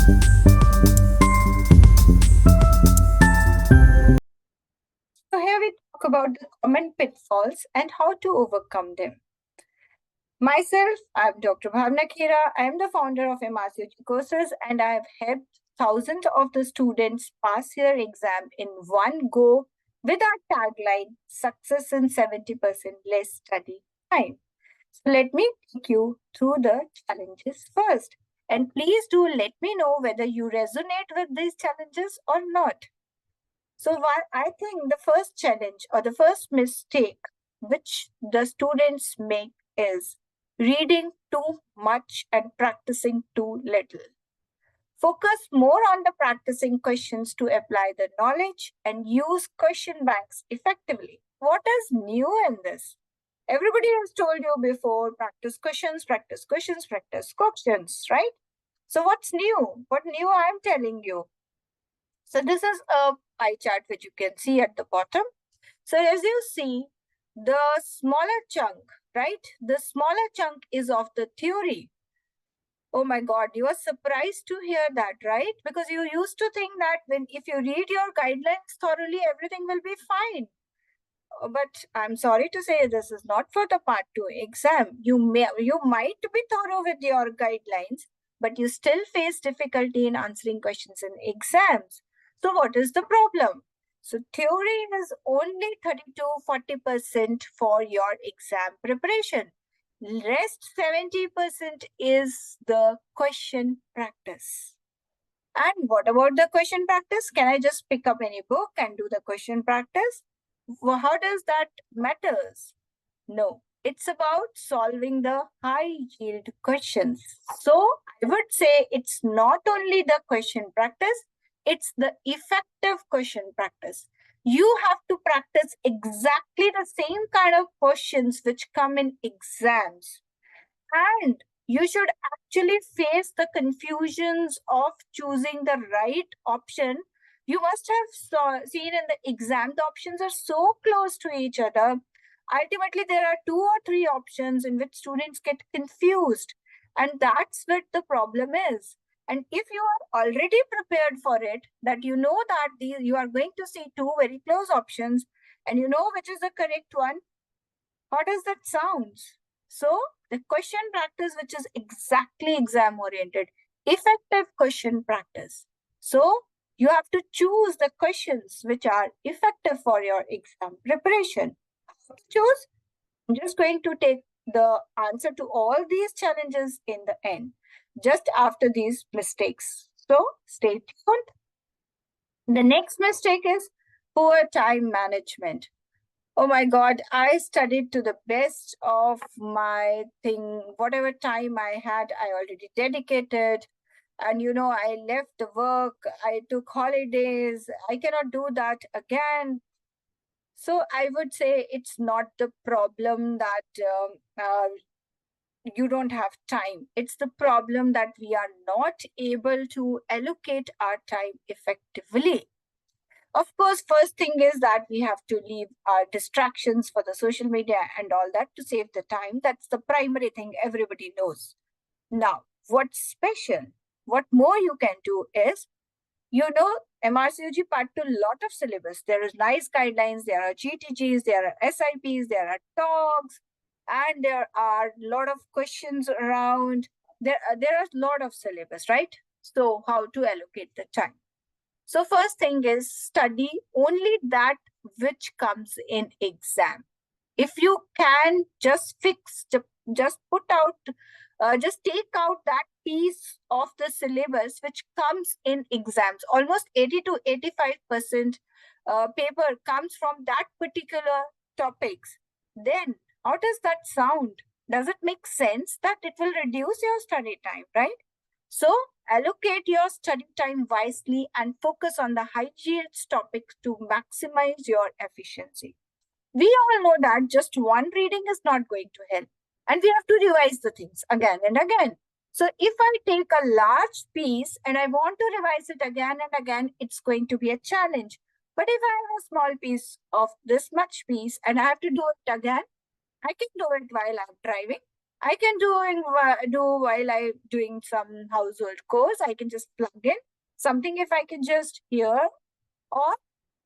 So here we talk about the common pitfalls and how to overcome them. Myself, I'm Dr. Bhavna Khera. I am the founder of MRCG courses and I have helped thousands of the students pass their exam in one go with our tagline, success in 70% less study time. So let me take you through the challenges first. And please do let me know whether you resonate with these challenges or not. So what I think the first challenge or the first mistake which the students make is reading too much and practicing too little. Focus more on the practicing questions to apply the knowledge and use question banks effectively. What is new in this? Everybody has told you before, practice questions, practice questions, practice questions, right? So what's new? What new I'm telling you? So this is a pie chart which you can see at the bottom. So as you see, the smaller chunk, right? The smaller chunk is of the theory. Oh my God, you are surprised to hear that, right? Because you used to think that if you read your guidelines thoroughly, everything will be fine. But I'm sorry to say this is not for the part 2 exam. You might be thorough with your guidelines, but you still face difficulty in answering questions in exams. So what is the problem? So theory is only 30 to 40% for your exam preparation. Rest 70% is the question practice. And what about the question practice? Can I just pick up any book and do the question practice? Well, how does that matters? No, it's about solving the high yield questions. So I would say it's not only the question practice, it's the effective question practice. You have to practice exactly the same kind of questions which come in exams. And you should actually face the confusions of choosing the right option. You must have seen in the exam, the options are so close to each other. Ultimately, there are 2 or 3 options in which students get confused. And that's what the problem is. And if you are already prepared for it, that you know that you are going to see 2 very close options and you know which is the correct one, how does that sound? So the question practice, which is exactly exam oriented, effective question practice. So you have to choose the questions which are effective for your exam preparation. How to choose? I'm just going to take the answer to all these challenges in the end, just after these mistakes. So stay tuned. The next mistake is poor time management. Oh my God, I studied to the best of my thing. Whatever time I had, I already dedicated. And I left the work, I took holidays. I cannot do that again. So I would say it's not the problem that you don't have time. It's the problem that we are not able to allocate our time effectively. Of course, first thing is that we have to leave our distractions for the social media and all that to save the time. That's the primary thing everybody knows. Now, what's special? What more you can do is, MRCOG part to lot of syllabus. There is nice guidelines, there are GTGs, there are SIPs, there are talks, and there are a lot of questions around. There are a lot of syllabus, right? So how to allocate the time? So first thing is study only that which comes in exam. If you can just put out, just take out that piece of the syllabus which comes in exams. Almost 80 to 85% paper comes from that particular topics. Then how does that sound? Does it make sense that it will reduce your study time, right? So allocate your study time wisely and focus on the high yield topics to maximize your efficiency. We all know that just one reading is not going to help, and we have to revise the things again and again. So if I take a large piece and I want to revise it again and again, it's going to be a challenge. But if I have a small piece of this much piece and I have to do it again, I can do it while I'm driving. I can do while I doing some household course. I can just plug in something if I can just hear, or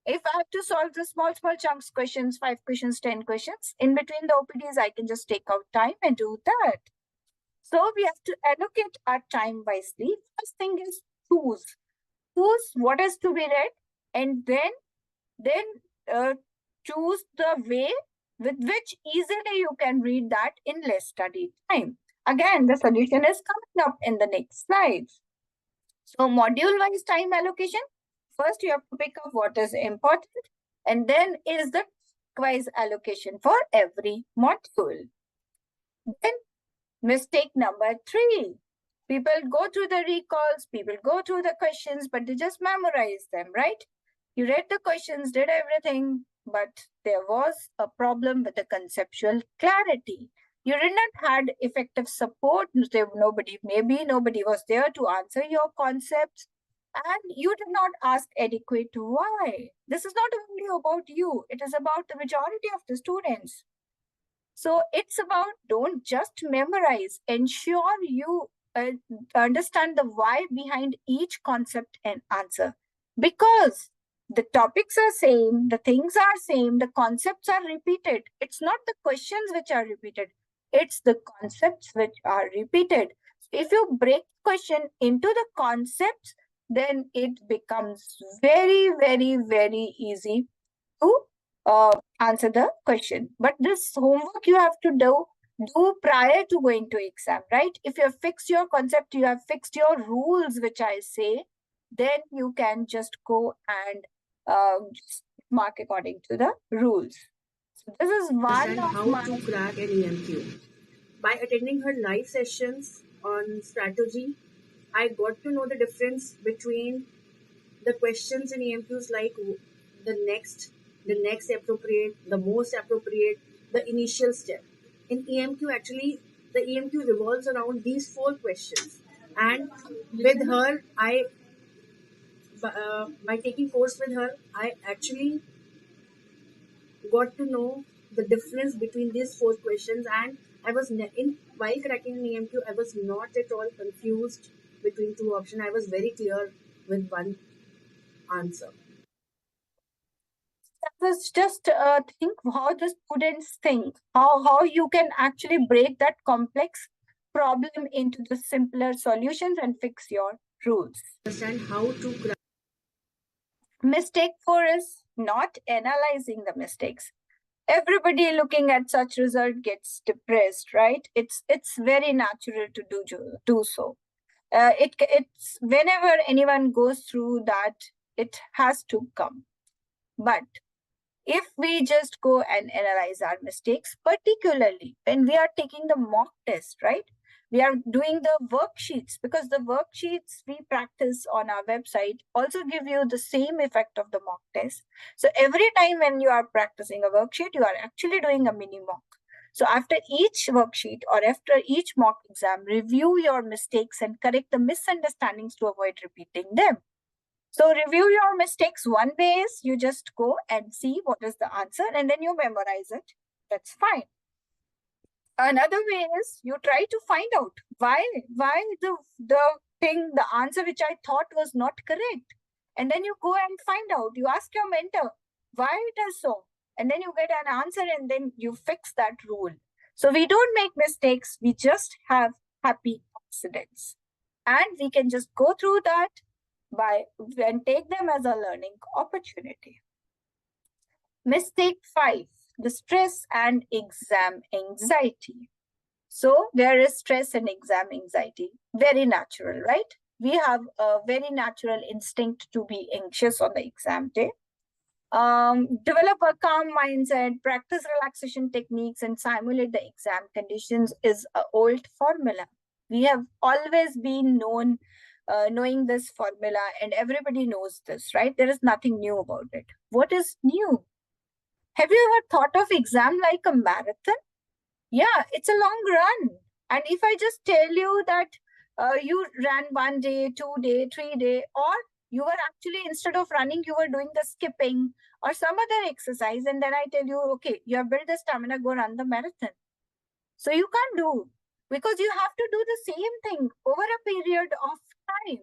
if I have to solve the small chunks questions, 5 questions, 10 questions in between the OPDs, I can just take out time and do that. So we have to allocate our time wisely. First thing is choose what is to be read, and then uh, choose the way with which easily you can read that in less study time. Again, the solution is coming up in the next slides. So module-wise time allocation, first you have to pick up what is important, and then is the quiz allocation for every module. Then mistake number 3. People go through the recalls, people go through the questions, but they just memorize them, right? You read the questions, did everything, but there was a problem with the conceptual clarity. You did not had effective support. Maybe nobody was there to answer your concepts, and you did not ask adequate why. This is not only about you, it is about the majority of the students. So it's about don't just memorize, ensure you understand the why behind each concept and answer. Because the topics are same, the things are same, the concepts are repeated. It's not the questions which are repeated, it's the concepts which are repeated. If you break question into the concepts, then it becomes very, very, very easy to answer the question. But this homework you have to do prior to going to exam, right? If you have fixed your concept, you have fixed your rules, which I say, then you can just go and just mark according to the rules. So this is one Understand of how my to crack an EMQ. By attending her live sessions on strategy, I got to know the difference between the questions in EMQs like the next appropriate, the most appropriate, the initial step. In EMQ, actually, the EMQ revolves around these 4 questions. And with her, by taking course with her, I actually got to know the difference between these 4 questions, and I was in while cracking an EMQ, I was not at all confused between 2 options. I was very clear with one answer. was just think how the students think, how you can actually break that complex problem into the simpler solutions and fix your rules. Understand how to crack. Mistake 4 is not analyzing the mistakes. Everybody looking at such result gets depressed, right? It's very natural to do so. It's whenever anyone goes through that, it has to come. But if we just go and analyze our mistakes, particularly when we are taking the mock test, right? We are doing the worksheets, because the worksheets we practice on our website also give you the same effect of the mock test. So every time when you are practicing a worksheet, you are actually doing a mini mock. So after each worksheet or after each mock exam, review your mistakes and correct the misunderstandings to avoid repeating them. So review your mistakes. One way is you just go and see what is the answer and then you memorize it. That's fine. Another way is you try to find out why the answer which I thought was not correct. And then you go and find out. You ask your mentor why it is so. And then you get an answer and then you fix that rule. So we don't make mistakes. We just have happy accidents. And we can just go through that and take them as a learning opportunity. Mistake 5, the stress and exam anxiety. So there is stress and exam anxiety, very natural, right? We have a very natural instinct to be anxious on the exam day. Develop a calm mindset, practice relaxation techniques, and simulate the exam conditions is an old formula. We have always been knowing this formula, and everybody knows this, right? There is nothing new about it. What is new? Have you ever thought of exam like a marathon? Yeah, it's a long run. And if I just tell you that you ran 1 day, 2 day, 3 day, or you were actually, instead of running, you were doing the skipping or some other exercise, and then I tell you, okay, you have built the stamina, go run the marathon. So you can't do. because you have to do the same thing over a period of time.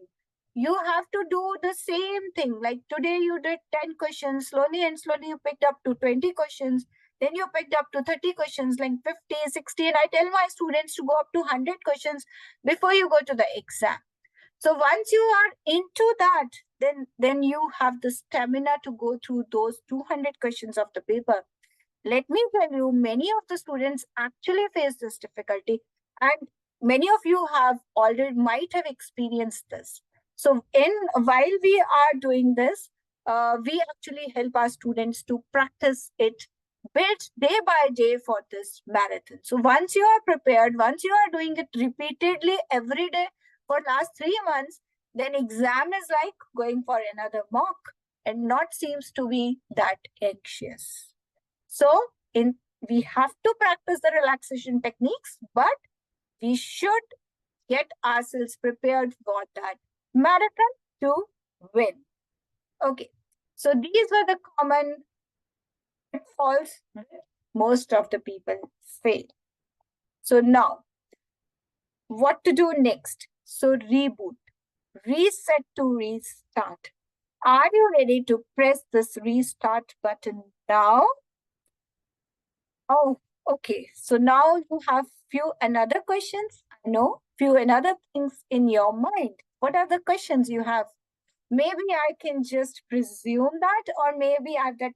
You have to do the same thing. Like today, you did 10 questions, slowly and slowly, you picked up to 20 questions. Then you picked up to 30 questions, like 50, 60. And I tell my students to go up to 100 questions before you go to the exam. So once you are into that, then you have the stamina to go through those 200 questions of the paper. Let me tell you, many of the students actually face this difficulty, and many of you have already might have experienced this. So while we are doing this, we actually help our students to practice it bit day by day for this marathon. So once you are prepared, once you are doing it repeatedly every day for last 3 months, then exam is like going for another mock and not seems to be that anxious. So we have to practice the relaxation techniques, but we should get ourselves prepared for that marathon to win. Okay, so these were the common pitfalls that most of the people fail. So now, what to do next? So reboot, reset to restart. Are you ready to press this restart button now? Oh, okay. So now you have few another questions. I know few another things in your mind. What are the questions you have? Maybe I can just presume that, or maybe I have that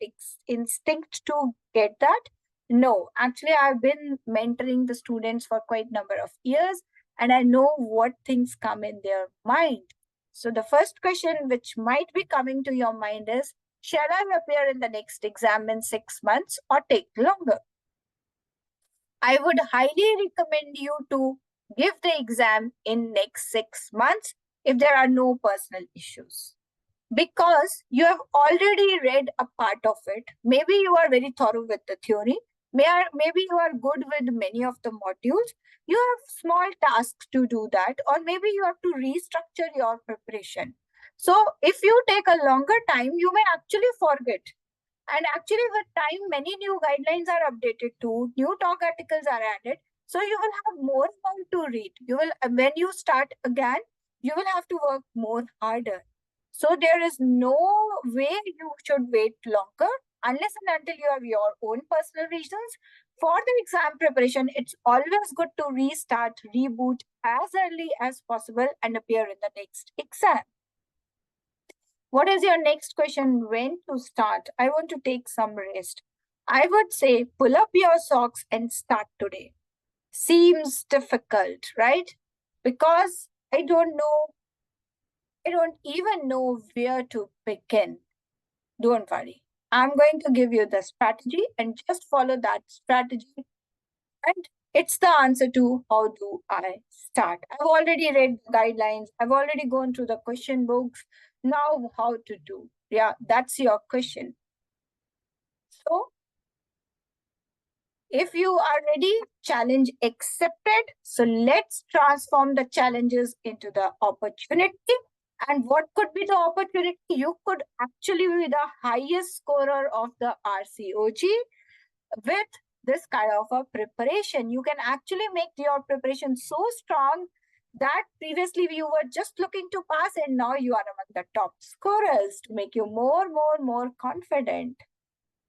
instinct to get that. No, actually, I've been mentoring the students for quite number of years, and I know what things come in their mind. So the first question which might be coming to your mind is, shall I appear in the next exam in 6 months or take longer? I would highly recommend you to give the exam in next 6 months if there are no personal issues, because you have already read a part of it. Maybe you are very thorough with the theory. Maybe you are good with many of the modules. You have small tasks to do that, or maybe you have to restructure your preparation. So if you take a longer time, you may actually forget. And actually, with time, many new guidelines are updated too. New talk articles are added. So you will have more time to read. You will, when you start again, you will have to work more harder. So there is no way you should wait longer unless and until you have your own personal reasons. For the exam preparation, it's always good to restart, reboot as early as possible and appear in the next exam. What is your next question? When to start? I want to take some rest. I would say pull up your socks and start today. Seems difficult, right? Because I don't even know where to begin. Don't worry. I'm going to give you the strategy and just follow that strategy. And it's the answer to how do I start. I've already read the guidelines. I've already gone through the question books. Now how to do. Yeah, that's your question. So if you are ready, challenge accepted. So let's transform the challenges into the opportunity. And what could be the opportunity? You could actually be the highest scorer of the RCOG with this kind of a preparation. You can actually make your preparation so strong that previously you were just looking to pass and now you are among the top scorers to make you more confident.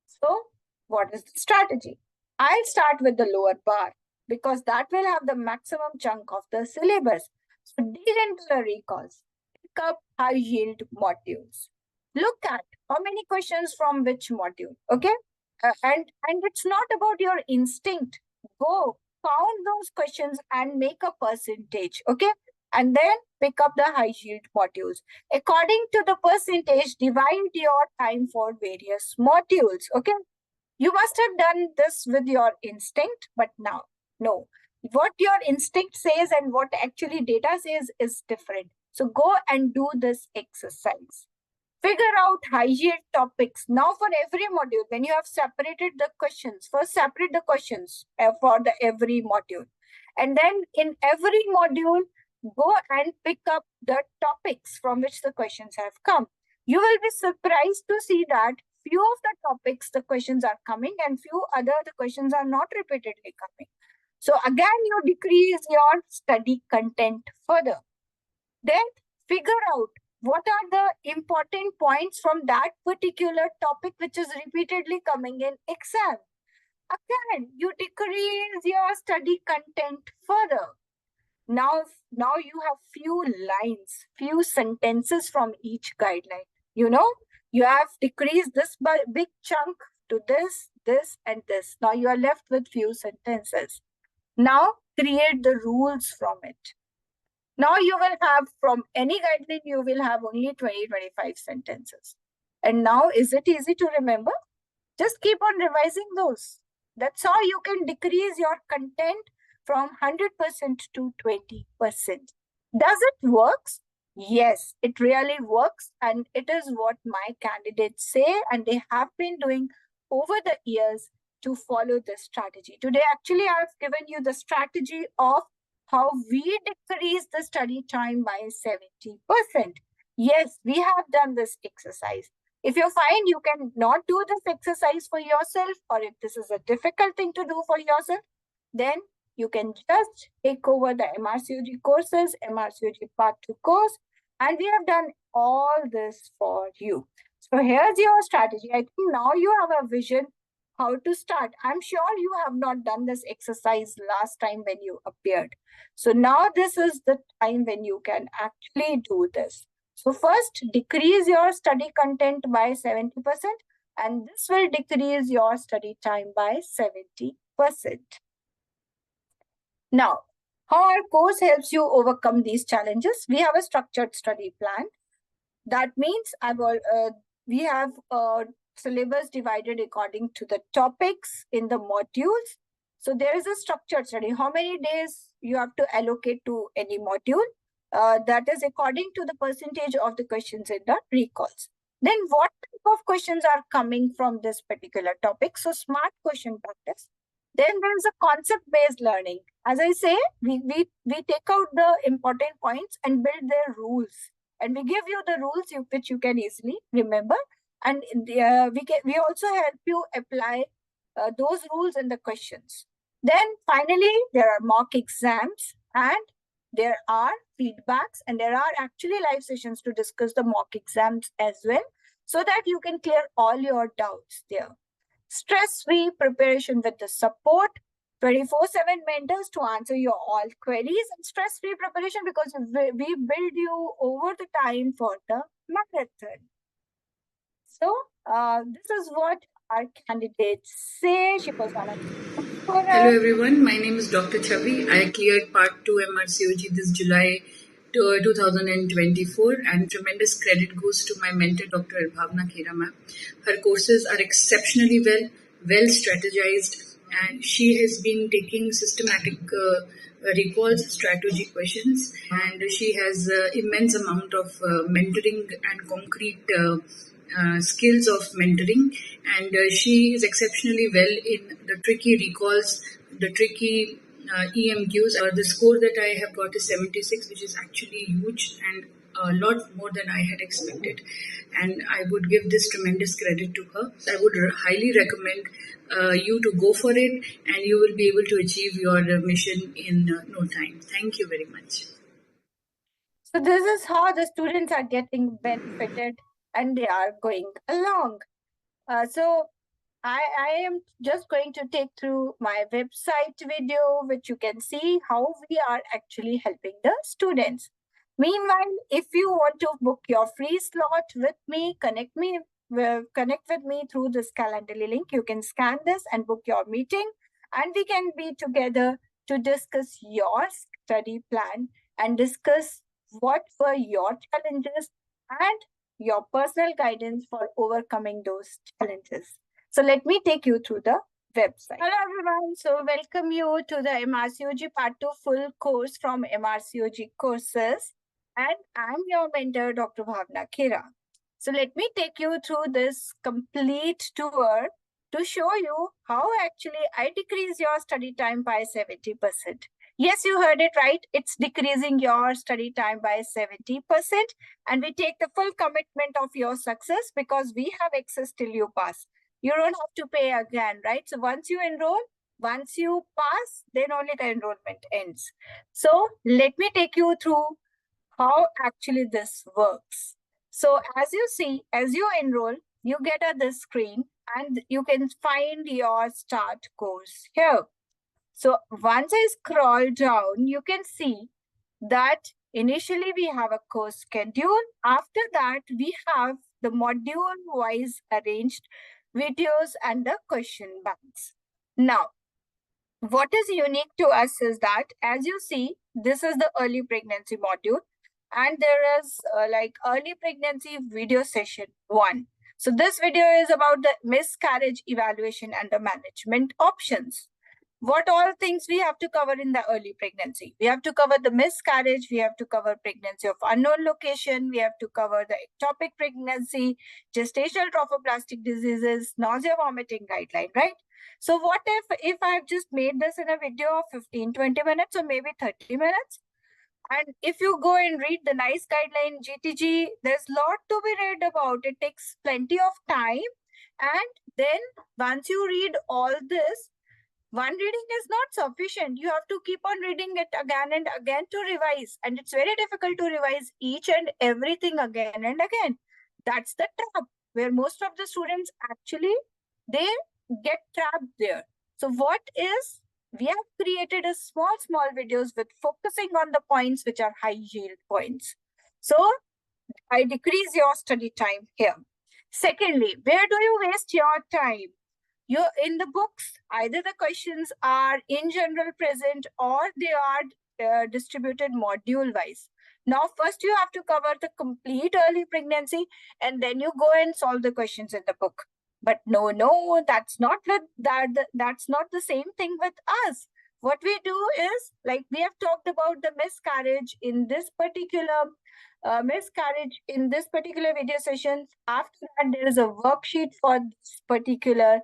So what is the strategy? I'll start with the lower bar because that will have the maximum chunk of the syllabus. So dig into the recalls. Pick up high yield modules. Look at how many questions from which module. Okay. And it's not about your instinct. Go count those questions and make a percentage. Okay. And then pick up the high yield modules. According to the percentage, divide your time for various modules. Okay. You must have done this with your instinct, but now, no. What your instinct says and what actually data says is different. So go and do this exercise. Figure out high yield topics. Now for every module, when you have separated the questions, first separate the questions for the every module. And then in every module, go and pick up the topics from which the questions have come. You will be surprised to see that few of the topics the questions are coming and few other the questions are not repeatedly coming. So again, you decrease your study content further. Then figure out what are the important points from that particular topic which is repeatedly coming in exam. Again, you decrease your study content further. Now you have few lines, few sentences from each guideline. You have decreased this big chunk to this, and this. Now you are left with few sentences. Now create the rules from it. Now you will have, from any guideline, you will have only 20-25 sentences. And now, is it easy to remember? Just keep on revising those. That's how you can decrease your content from 100% to 20%. Does it work? Yes, it really works. And it is what my candidates say, and they have been doing over the years to follow this strategy. Today, actually, I've given you the strategy of how we decrease the study time by 70%. Yes, we have done this exercise. If you find you can not do this exercise for yourself, or if this is a difficult thing to do for yourself, then you can just take over the MRCOG courses, MRCOG Part 2 course, and we have done all this for you. So here's your strategy. I think now you have a vision how to start. I'm sure you have not done this exercise last time when you appeared. So now this is the time when you can actually do this. So first, decrease your study content by 70%, and this will decrease your study time by 70%. Now, how our course helps you overcome these challenges? We have a structured study plan. That means we have syllabus divided according to the topics in the modules. So there is a structured study. How many days you have to allocate to any module? That is according to the percentage of the questions in the recalls. Then what type of questions are coming from this particular topic? So smart question practice. Then there is a concept-based learning. As I say, we take out the important points and build their rules. And we give you the rules which you can easily remember. And we also help you apply those rules in the questions. Then finally, there are mock exams, and there are feedbacks, and there are actually live sessions to discuss the mock exams as well, so that you can clear all your doubts there. Stress-free preparation with the support, 24/7 mentors to answer your all queries, and stress-free preparation because we build you over the time for the marathon. So this is what our candidates say. Hello everyone, my name is Dr. Chavi. I cleared Part 2 MRCOG this July 2024, and tremendous credit goes to my mentor, Dr. Bhavna Khera ma'am. Her courses are exceptionally well strategized, and she has been taking systematic recalls, strategy questions, and she has immense amount of mentoring and concrete skills of mentoring, and she is exceptionally well in the tricky recalls, the tricky EMQs. The score that I have got is 76, which is actually huge and a lot more than I had expected, and I would give this tremendous credit to her. I would highly recommend you to go for it, and you will be able to achieve your mission in no time. Thank you very much. So this is how the students are getting benefited and they are going along. So I am just going to take through my website video, which you can see how we are actually helping the students. Meanwhile, if you want to book your free slot with me, connect with me through this Calendly link. You can scan this and book your meeting, and we can be together to discuss your study plan and discuss what were your challenges and your personal guidance for overcoming those challenges. So let me take you through the website. Hello everyone. So welcome you to the MRCOG Part 2 full course from MRCOG Courses. And I'm your mentor, Dr. Bhavna Khera. So let me take you through this complete tour to show you how actually I decrease your study time by 70%. Yes, you heard it right. It's decreasing your study time by 70%. And we take the full commitment of your success because we have access till you pass. You don't have to pay again, right? So once you enroll, Once you pass, then only the enrollment ends. So let me take you through how actually this works. So as you see, as you enroll, you get at this screen and you can find your start course here. So once I scroll down, you can see that initially we have a course schedule. After that, we have the module wise arranged videos and the question banks. Now, what is unique to us is that, as you see, this is the early pregnancy module, and there is like early pregnancy video session 1. So this video is about the miscarriage evaluation and the management options. What all things we have to cover in the early pregnancy? We have to cover the miscarriage, we have to cover pregnancy of unknown location, we have to cover the ectopic pregnancy, gestational trophoblastic diseases, nausea vomiting guideline, right? So what if I've just made this in a video of 15-20 minutes or maybe 30 minutes? And if you go and read the NICE guideline, GTG, there's a lot to be read about. It takes plenty of time. And then once you read all this, one reading is not sufficient. You have to keep on reading it again and again to revise. And it's very difficult to revise each and everything again and again. That's the trap where most of the students actually, they get trapped there. So what is, we have created a small videos with focusing on the points which are high yield points. So I decrease your study time here. Secondly, where do you waste your time? You in the books, either the questions are in general present or they are distributed module wise. Now, first you have to cover the complete early pregnancy and then you go and solve the questions in the book. But no, that's not that's not the same thing with us. What we do is, like we have talked about the miscarriage in this particular video session. After that, there is a worksheet for this particular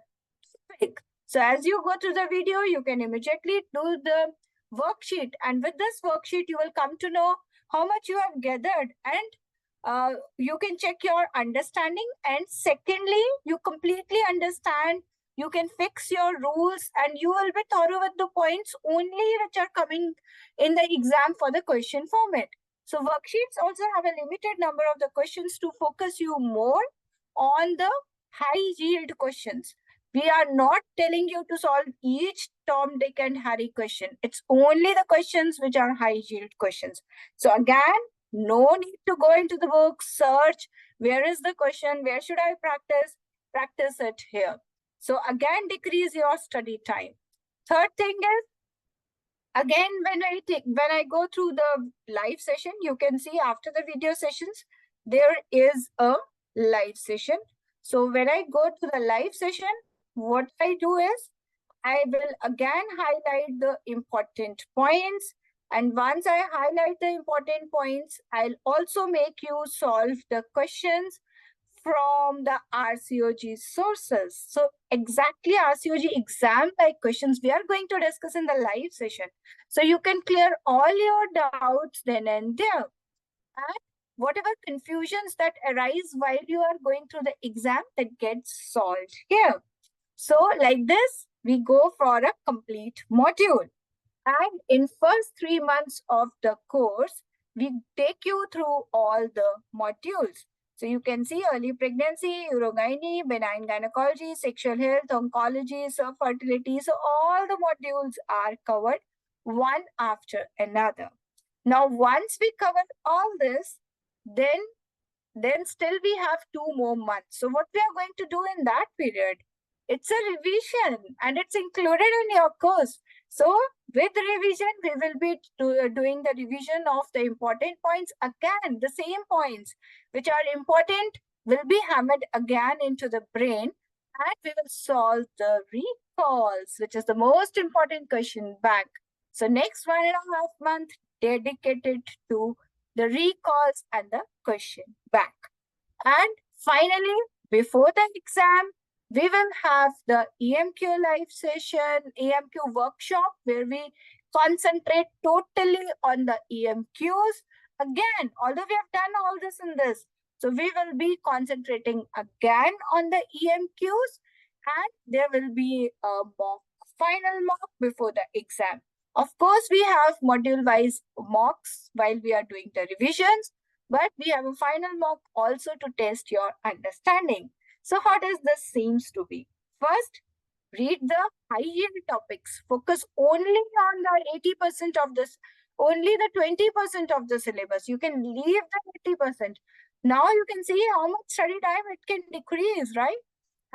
topic. So as you go through the video, you can immediately do the worksheet. And with this worksheet, you will come to know how much you have gathered, and you can check your understanding. And secondly, you completely understand, you can fix your rules, and you will be thorough with the points only which are coming in the exam for the question format. So worksheets also have a limited number of the questions to focus you more on the high yield questions. We are not telling you to solve each Tom, Dick, and Harry question. It's only the questions which are high yield questions. So again, no need to go into the book, search, where is the question, where should I practice? Practice it here. So again, decrease your study time. Third thing is, again, when I go through the live session, you can see after the video sessions, there is a live session. So when I go to the live session, what I do is, I will again highlight the important points. And once I highlight the important points, I'll also make you solve the questions from the RCOG sources. So exactly RCOG exam-like questions we are going to discuss in the live session. So you can clear all your doubts then and there. And whatever confusions that arise while you are going through the exam, that gets solved here. So like this, we go for a complete module. And in first 3 months of the course, we take you through all the modules. So you can see early pregnancy, urogyne, benign gynecology, sexual health, oncology, so fertility. So all the modules are covered one after another. Now, once we cover all this, then still we have 2 more months. So what we are going to do in that period, it's a revision and it's included in your course. So with revision, we will be doing the revision of the important points. Again, the same points which are important will be hammered again into the brain, and we will solve the recalls, which is the most important question bank. So next 1.5 months dedicated to the recalls and the question bank. And finally, before the exam, we will have the EMQ live session, EMQ workshop, where we concentrate totally on the EMQs. Again, although we have done all this in this, so we will be concentrating again on the EMQs, and there will be a mock final mock before the exam. Of course, we have module-wise mocks while we are doing the revisions, but we have a final mock also to test your understanding. So how does this seems to be? First, read the high-yield topics. Focus only on the 80% of this, only the 20% of the syllabus. You can leave the 80%. Now you can see how much study time it can decrease, right?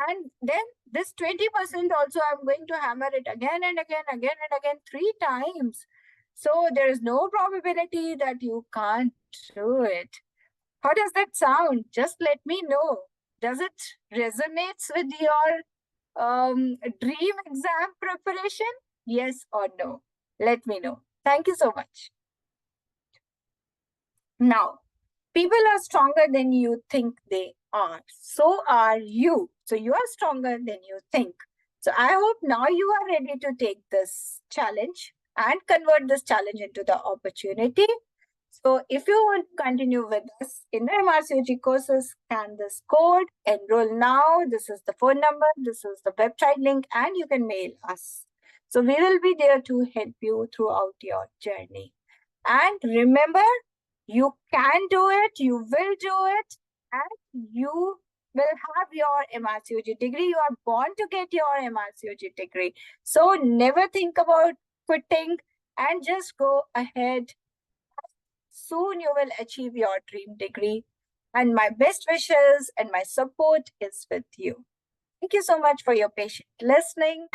And then this 20% also, I'm going to hammer it again and again, 3 times. So there is no probability that you can't do it. How does that sound? Just let me know. Does it resonates with your dream exam preparation? Yes or no? Let me know. Thank you so much. Now, people are stronger than you think they are. So are you. So you are stronger than you think. So I hope now you are ready to take this challenge and convert this challenge into the opportunity. So if you want to continue with us in the MRCOG courses, scan this code, enroll now. This is the phone number, this is the website link, and you can mail us. So we will be there to help you throughout your journey. And remember, you can do it, you will do it, and you will have your MRCOG degree. You are born to get your MRCOG degree. So never think about quitting and just go ahead. Soon you will achieve your dream degree. And my best wishes and my support is with you. Thank you so much for your patient listening.